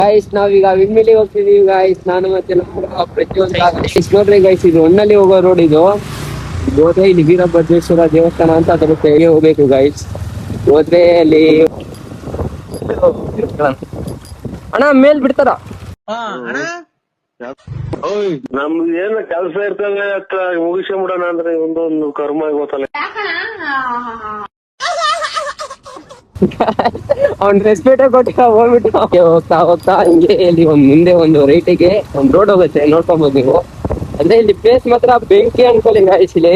Guys ನಾವೀಗ ವಿಮ್ಮಿಲಿಗೆ ಹೋಗ್ತಿದೀವಿ guys. ನಾನು ಮತ್ತೆ ಪ್ರತಿಯೊಂದು ನೋಡ್ರಿ ಗೈಸ್, ಇದು ಒಣ್ಣಲ್ಲಿ ಹೋಗೋ ರೋಡ್. ಇದು ಹೋದ್ರೆ ಇಲ್ಲಿ ವೀರಭದ್ರೇಶ್ವರ ದೇವಸ್ಥಾನ ಅಂತ ಬರುತ್ತೆ, ಹೋಗ್ಬೇಕು ಗೈಸ್. ಹೋದ್ರೆ ಅಲ್ಲಿ ಅಣ್ಣ ಮೇಲ್ ಬಿಡ್ತಾರ. ನಮ್ದು ಏನ ಕೆಲ್ಸ ಇರ್ತದೆ ಅತ್ತ ಮುಗಿಸ್ಕೊಂಬಿಡೋಣ ಅಂದ್ರೆ ಒಂದು ಕರ್ಮ ಗೊತ್ತಲ್ಲ. ಅವ್ನ್ ರೆಸ್ಪೆಕ್ಟ್ ಕೊಟ್ಟ ಹೋಗ್ಬಿಟ್ಟು ಹೋಗ್ತಾ ಹೋಗ್ತಾ ಹಿಂಗೆ ಇಲ್ಲಿ ಮುಂದೆ ಒಂದು ರೈಟಿಗೆ ಒಂದ್ ರೋಡ್ ಹೋಗುತ್ತೆ, ನೋಡ್ಕೊಬೋದು ನೀವು. ಅಂದ್ರೆ ಇಲ್ಲಿ ಪ್ಲೇಸ್ ಮಾತ್ರ ಬೆಂಕಿ ಅನ್ಕೊಳ್ಳಿ ಗಾಯ್ಸ್. ಇಲ್ಲಿ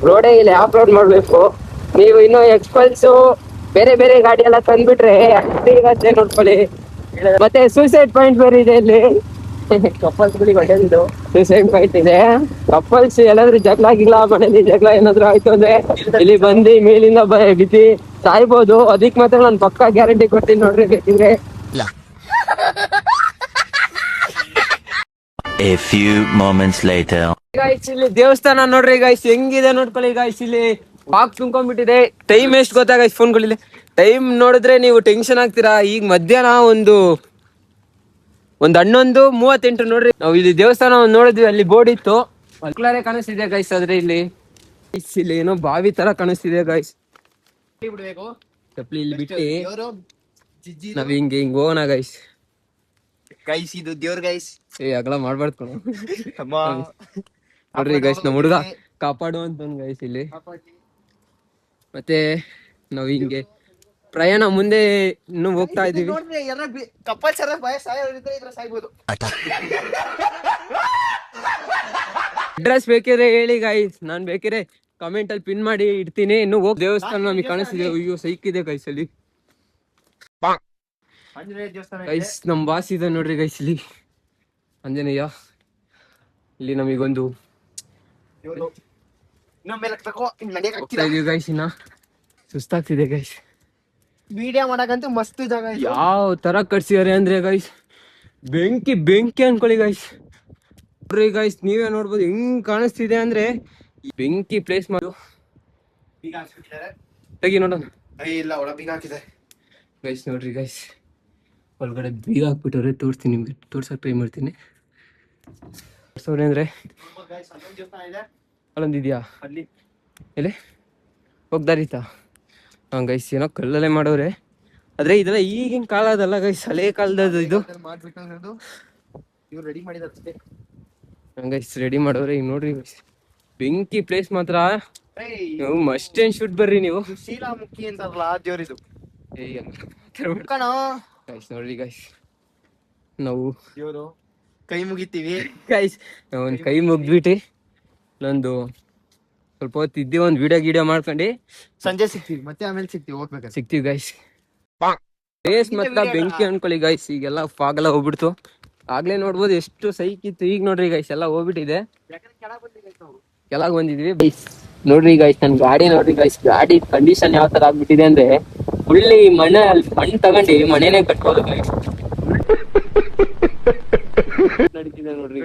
ರೋಡೇ ಇಲ್ಲಿ ಆಫ್ ರೋಡ್ ಮಾಡ್ಬೇಕು. ನೀವು ಇನ್ನು ಎಕ್ಸ್ಪಲ್ಸ್ ಬೇರೆ ಬೇರೆ ಗಾಡಿ ಎಲ್ಲ ತಂದ್ಬಿಟ್ರೆ ಅಷ್ಟೇ ನೋಡ್ಕೊಳ್ಳಿ. ಮತ್ತೆ ಸೂಸೈಡ್ ಪಾಯಿಂಟ್ ಬೇರೆ ಇದೆ ಇಲ್ಲಿ. ಕಪಲ್ಸ್ ಗಳಿಗೆ ಹೊಡೆದು ಸೂಸೈಡ್ ಪಾಯಿಂಟ್ ಇದೆ. ಕಪಲ್ಸ್ ಎಲ್ಲಾದ್ರೂ ಜಗಳ ಆಗಿಲ್ಲ, ಮನೇಲಿ ಜಗಳ ಏನಾದ್ರು ಆಯ್ತು ಅಂದ್ರೆ ಇಲ್ಲಿ ಬಂದು ಮೇಲಿಂದ ಬಿದ್ದು ಸಾಯ್ಬೋದು. ಅದಕ್ಕೆ ಮಾತ್ರ ನಾನು ಪಕ್ಕಾ ಗ್ಯಾರಂಟಿ ಕೊಡ್ತೀನಿ ನೋಡ್ರಿ, ಬೇಕಿದ್ರೆ. A few moments later. Guys ಇಲ್ಲಿ ದೇವಸ್ಥಾನ ನೋಡ್ರಿ ಗೈಸ್, ಹೆಂಗಿದೆ ನೋಡ್ಕೊಳ್ಳಿ ಗೈಸ್. ಇಲ್ಲಿ ಪಾಕ್ ತುಂಬ್ಕೊಂಡ್ಬಿಟ್ಟಿದೆ. ಟೈಮ್ ಎಷ್ಟು ಗೊತ್ತಾ ಗೈಸ್, ಫೋನ್ಗಳಲ್ಲಿ ಟೈಮ್ ನೋಡಿದ್ರೆ ನೀವು ಟೆನ್ಷನ್ ಆಗ್ತೀರಾ. ಈಗ ಮಧ್ಯಾಹ್ನ ಒಂದು 11:38 ನೋಡ್ರಿ. ನಾವು ಇಲ್ಲಿ ದೇವಸ್ಥಾನ ನೋಡಿದ್ವಿ, ಅಲ್ಲಿ ಬೋರ್ಡ್ ಇತ್ತು, ಮಕ್ಳಾರೆ ಕಾಣಿಸ್ತಿದೆ ಗೈಸ್. ಆದ್ರೆ ಇಲ್ಲಿ ಏನೋ ಬಾವಿ ತರ ಕಾಣಿಸ್ತಿದೆ ಗೈಸ್. ಚಪ್ಲಿ ಇಲ್ಲಿ ಬಿಟ್ಟು ನಾವ್ ಹಿಂಗೆ ಹೋಗೋಣ ಗೈಸ್. ಗೈಸ್ ಇದು ದೇವ್ರ ಗೈಸ್. ಅಗಲ ಮಾಡ್ಬಾರ್ದು ನೋಡ್ರಿ ಗೈಸ್, ನಮ್ಮ ಹುಡುಗ ಕಾಪಾಡು ಅಂತ ಗೈಸ್ ಇಲ್ಲಿ. ಮತ್ತೆ ನಾವ್ ಹಿಂಗೆ ಪ್ರಯಾಣ ಮುಂದೆ ಇನ್ನು ಹೋಗ್ತಾ ಇದೀವಿ. ಅಡ್ರೆಸ್ ಬೇಕಿದ್ರೆ ಹೇಳಿ ಗೈಸ್, ನಾನ್ ಬೇಕಿದ್ರೆ ಕಮೆಂಟ್ ಅಲ್ಲಿ ಪಿನ್ ಮಾಡಿ ಇಡ್ತೀನಿ. ಇನ್ನು ಹೋಗ್ ದೇವಸ್ಥಾನ ನಮಗೆ ಕಾಣಿಸ್ತಿದೆ. ಅಯ್ಯೋ ಸೈಕ್ ಇದೆ ಗೈಸ್ ಅಲ್ಲಿ. ಗೈಸ್ ನಮ್ ಬಾಸ್ ಇದೆ ನೋಡ್ರಿ ಗೈಸ್ ಇಲ್ಲಿ, ಆಂಜನೇಯ. ಇಲ್ಲಿ ನಮಗೊಂದು ಗೈಸ್, ಇನ್ನ ಸುಸ್ತಾಗ್ತಿದೆ ಗೈಸ್. ವಿಡಿಯೋ ಮಾಡಕಂತೂ ಮಸ್ತ್ ಜಾಗ. ಯಾವ ತರ ಕಟ್ಸಿದಾರೆ ಅಂದ್ರೆ ಗೈಸ್, ಬೆಂಕಿ ಬೆಂಕಿ ಅನ್ಕೊಳ್ಳಿ ಗೈಸ್. ನೋಡ್ರಿ ಗೈಸ್, ನೀವೇ ನೋಡ್ಬೋದು ಹೆಂಗ್ ಕಾಣಿಸ್ತಿದೆ ಅಂದ್ರೆ ಬೆಂಕಿ ಪ್ಲೇಸ್ ಮಾಡು. ತೆಗಿ ನೋಡೋಣ. ಇಲ್ಲ ಒಳ ಬೀಗ ಹಾಕಿದೆ ಗೈಸ್. ನೋಡ್ರಿ ಗೈಸ್, ಒಳಗಡೆ ಬೀಗ ಹಾಕ್ಬಿಟ್ಟವ್ರೆ. ತೋರಿಸ್ತೀನಿ ನಿಮ್ಗೆ, ತೋರ್ಸಕ್ ಟ್ರೈ ಮಾಡ್ತೀನಿ. ಅಂದ್ರೆ ಅಲ್ಲೊಂದಿದ್ಯಾ, ಎಲ್ಲಿ ಹೋಗ್ದಾರಿತಾ? ಹಾ ಗೈಸ್, ಏನೋ ಕಲ್ಲಲ್ಲೇ ಮಾಡೋರೆ. ಆದ್ರೆ ಇದೆಲ್ಲ ಈಗಿನ ಕಾಲದಲ್ಲ ಗೈಸ್, ಹಳೆ ಕಾಲದ ಇದು. ಗೈಸ್ ರೆಡಿ ಮಾಡೋರೆ. ಈಗ ನೋಡ್ರಿ ಗೈಸ್, ಬೆಂಕಿ ಪ್ಲೇಸ್ ಮಾತ್ರ ಮಸ್ಟ್ ಅಂಡ್ ಶುಡ್ ಬರ್ರಿ ನೀವು. ಶೀಲಾಮುಖಿ ಅಂತಾರಲ್ಲ ಆ ದೇವ್ರಿದು. ಗೈಸ್ ನೋಡ್ರಿ ಗೈಸ್, ನಾವು ದೇವ್ರು ಕೈ ಮುಗಿತೀವಿ ಗೈಸ್. ಒಂದ್ ಕೈ ಮುಗ್ದ್ಬಿಟ್ಟು ನಂದು ಸ್ವಲ್ಪ ಹೊತ್ತು ಇದ್ದೀವಿ, ಒಂದ್ ವಿಡಿಯೋ ಮಾಡ್ಕೊಂಡು ಸಂಜೆ ಸಿಗ್ತೀವಿ. ಮತ್ತೆ ಆಮೇಲೆ ಸಿಗ್ತೀವಿ ಗೈಸ್. ಪ್ಲೇಸ್ ಮಾತ್ರ ಬೆಂಕಿ ಅನ್ಕೊಳ್ಳಿ ಗೈಸ್. ಈಗೆಲ್ಲ ಫಾಗ್ ಎಲ್ಲ ಹೋಗ್ಬಿಡ್ತು. ಆಗ್ಲೇ ನೋಡ್ಬೋದು ಎಷ್ಟು ಸೈಕ್ ಇತ್ತು. ಈಗ ನೋಡ್ರಿ ಗೈಸ್ ಎಲ್ಲ ಹೋಗ್ಬಿಟ್ಟಿದೆ. ಕೆಳಗ್ ಬಂದಿದ್ವಿ ಗೈಸ್. ನೋಡ್ರಿ ಗೈಸ್, ನನ್ ಗಾಡಿ ನೋಡ್ರಿ ಗೈಸ್, ಗಾಡಿ ಕಂಡೀಷನ್ ಯಾವ ತರ ಆಗ್ಬಿಟ್ಟಿದೆ ಅಂದ್ರೆ ಫುಲ್ಲಿ ಮಣ್ಣು ತಗೊಂಡು ಮನೇನೆ ಕಟ್ಬೋದು ಗೈಸ್. ನಡೀತಿದೆ ನೋಡ್ರಿ.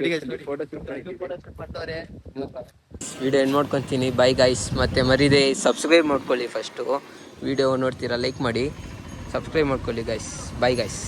ವಿಡಿಯೋ ಎಂಡ್ ಮಾಡ್ಕೊಂತೀನಿ. Bye guys. ಮತ್ತೆ ಮರಿದೆ ಸಬ್ಸ್ಕ್ರೈಬ್ ಮಾಡ್ಕೊಳ್ಳಿ. ಫಸ್ಟು ವಿಡಿಯೋ ನೋಡ್ತೀರಾ ಲೈಕ್ ಮಾಡಿ, ಸಬ್ಸ್ಕ್ರೈಬ್ ಮಾಡ್ಕೊಳ್ಳಿ ಗೈಸ್. Bye guys.